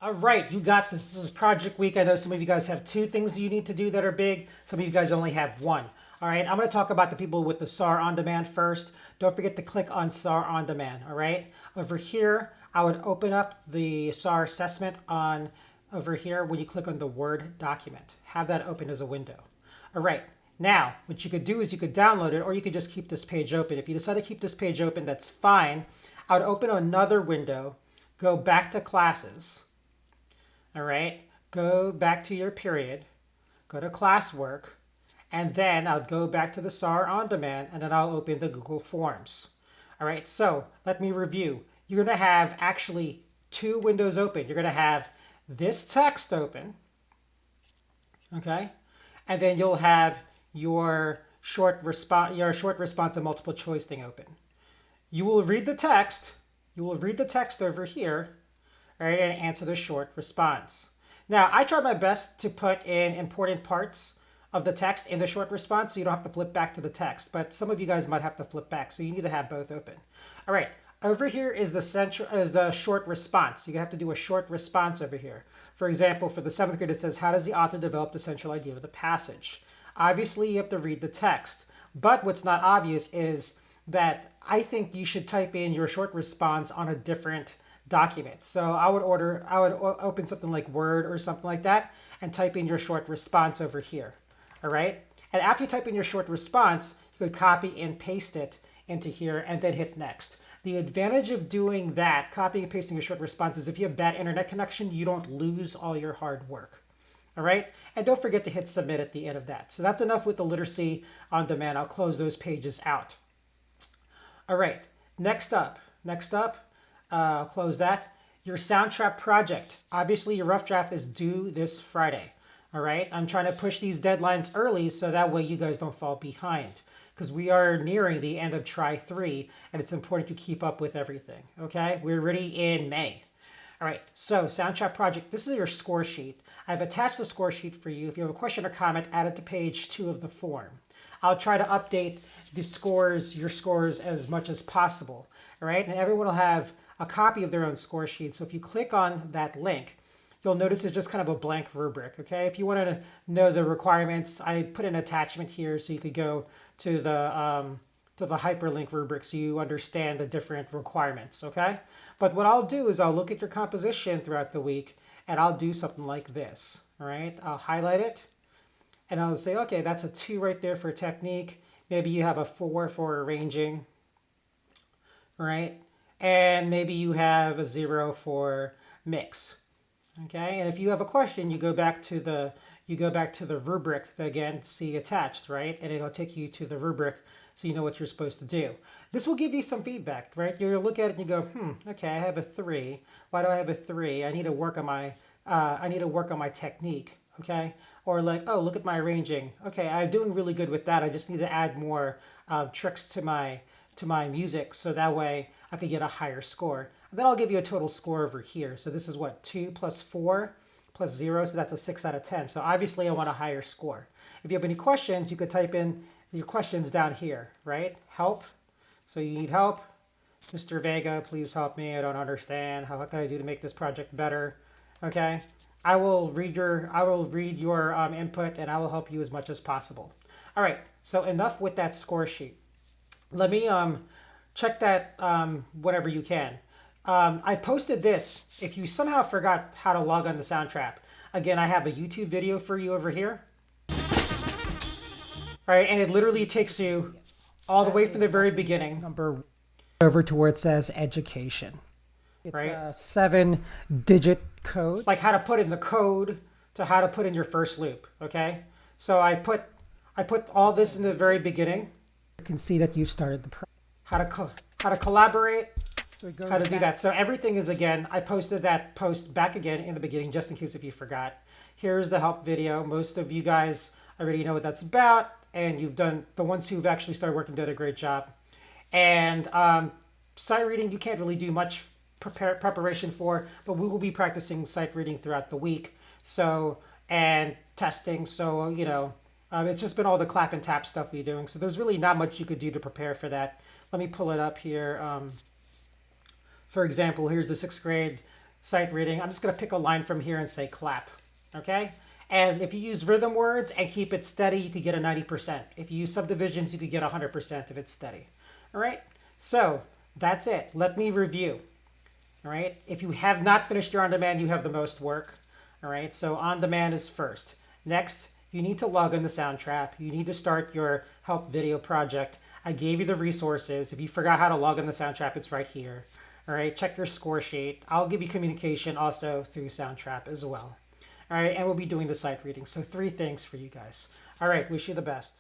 All right, you got this. This is Project Week. I know some of you guys have two things you need to do that are big. Some of you guys only have one. All right, I'm going to talk about the people with the SAR on demand first. Don't forget to click on SAR on demand. All right, over here, I would open up the SAR assessment on over here when you click on the Word document. Have that open as a window. All right, now what you could do is you could download it or you could just keep this page open. If you decide to keep this page open, that's fine. I would open another window, go back to classes. All right, go back to your period, go to classwork, and then I'll go back to the SAR on demand and then I'll open the Google Forms. All right, so let me review. You're going to have actually two windows open. You're going to have this text open, okay, and then you'll have your short response and multiple choice thing open. You will read the text. You will read the text over here, right, and answer the short response. Now, I try my best to put in important parts of the text in the short response so you don't have to flip back to the text, but some of you guys might have to flip back, so you need to have both open. All right, over here is the short response. You have to do a short response over here. For example, for the 7th grade, it says, how does the author develop the central idea of the passage? Obviously, you have to read the text, but what's not obvious is that I think you should type in your short response on a different document. So I would open something like Word or something like that and type in your short response over here. All right. And after you type in your short response, you could copy and paste it into here and then hit next. The advantage of doing that, copying and pasting your short response, is if you have bad internet connection, you don't lose all your hard work. All right. And don't forget to hit submit at the end of that. So that's enough with the literacy on demand. I'll close those pages out. All right. Next up, close that. Your Soundtrap project. Obviously, your rough draft is due this Friday. All right. I'm trying to push these deadlines early so that way you guys don't fall behind because we are nearing the end of Try 3 and it's important to keep up with everything. Okay. We're already in May. All right. So, Soundtrap project. This is your score sheet. I've attached the score sheet for you. If you have a question or comment, add it to page 2 of the form. I'll try to update your scores as much as possible. All right. And everyone will have a copy of their own score sheet. So if you click on that link, you'll notice it's just kind of a blank rubric. Okay. If you want to know the requirements, I put an attachment here so you could go to the hyperlink rubric so you understand the different requirements. Okay. But what I'll do is I'll look at your composition throughout the week and I'll do something like this. All right. I'll highlight it and I'll say, okay, that's a 2 right there for technique. Maybe you have a 4 for arranging, right? And maybe you have a 0 for mix. Okay, and if you have a question, you go back to the rubric again, see attached, right? And it'll take you to the rubric so you know what you're supposed to do. This will give you some feedback, right? You'll look at it and you go, okay, I have a 3. Why do I have a 3? I need to work on my technique, okay? Or like, oh, look at my arranging. Okay, I'm doing really good with that. I just need to add more tricks to my music so that way I could get a higher score. And then I'll give you a total score over here. So this is what, 2 plus 4 plus 0, so that's a 6 out of 10. So obviously I want a higher score. If you have any questions, you could type in your questions down here, right? Help. So you need help. Mr. Vega, please help me. I don't understand. How can I do to make this project better? Okay. I will read your input and I will help you as much as possible. All right. So enough with that score sheet. Let me check that whenever you can. I posted this. If you somehow forgot how to log on to Soundtrap, again, I have a YouTube video for you over here. All right, and it literally takes you all the way from the very beginning number over to where it says education. It's right? A 7-digit code, like how to put in the code to how to put in your first loop. Okay, so I put all this in the very beginning. You can see that you've started the how to collaborate, so how to do that. So everything is, again, I posted that post back again in the beginning just in case if you forgot. Here's the help video. Most of you guys already know what that's about, and you've done, the ones who've actually started working did a great job. And sight reading, you can't really do much preparation for, but we will be practicing sight reading throughout the week. So, and testing. So, it's just been all the clap and tap stuff we're doing. So there's really not much you could do to prepare for that. Let me pull it up here. For example, here's the 6th grade sight reading, I'm just going to pick a line from here and say clap. Okay? And if you use rhythm words and keep it steady, you could get a 90%. If you use subdivisions, you could get 100% if it's steady. All right? So that's it. Let me review. All right? If you have not finished your on-demand, you have the most work. All right? So on-demand is first. Next, you need to log in the Soundtrap. You need to start your help video project. I gave you the resources. If you forgot how to log in the Soundtrap, it's right here. All right, check your score sheet. I'll give you communication also through Soundtrap as well. All right, and we'll be doing the sight reading. So 3 things for you guys. All right, wish you the best.